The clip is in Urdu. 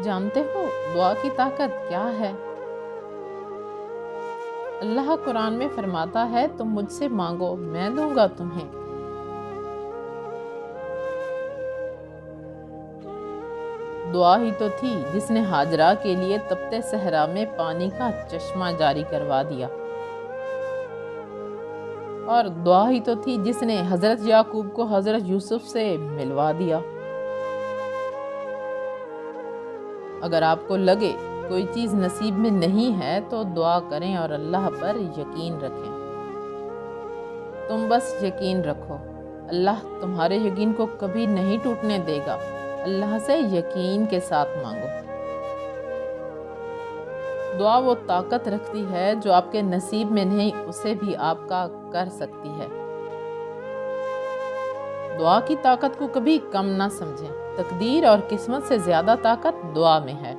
جانتے ہو دعا کی طاقت کیا ہے؟ اللہ قرآن میں فرماتا ہے تم مجھ سے مانگو میں دوں گا تمہیں۔ دعا ہی تو تھی جس نے ہاجرہ کے لیے تپتے صحرا میں پانی کا چشمہ جاری کروا دیا، اور دعا ہی تو تھی جس نے حضرت یعقوب کو حضرت یوسف سے ملوا دیا۔ اگر آپ کو لگے کوئی چیز نصیب میں نہیں ہے تو دعا کریں اور اللہ پر یقین رکھیں۔ تم بس یقین رکھو، اللہ تمہارے یقین کو کبھی نہیں ٹوٹنے دے گا۔ اللہ سے یقین کے ساتھ مانگو۔ دعا وہ طاقت رکھتی ہے جو آپ کے نصیب میں نہیں اسے بھی آپ کا کر سکتی ہے۔ دعا کی طاقت کو کبھی کم نہ سمجھیں، تقدیر اور قسمت سے زیادہ طاقت دعا میں ہے۔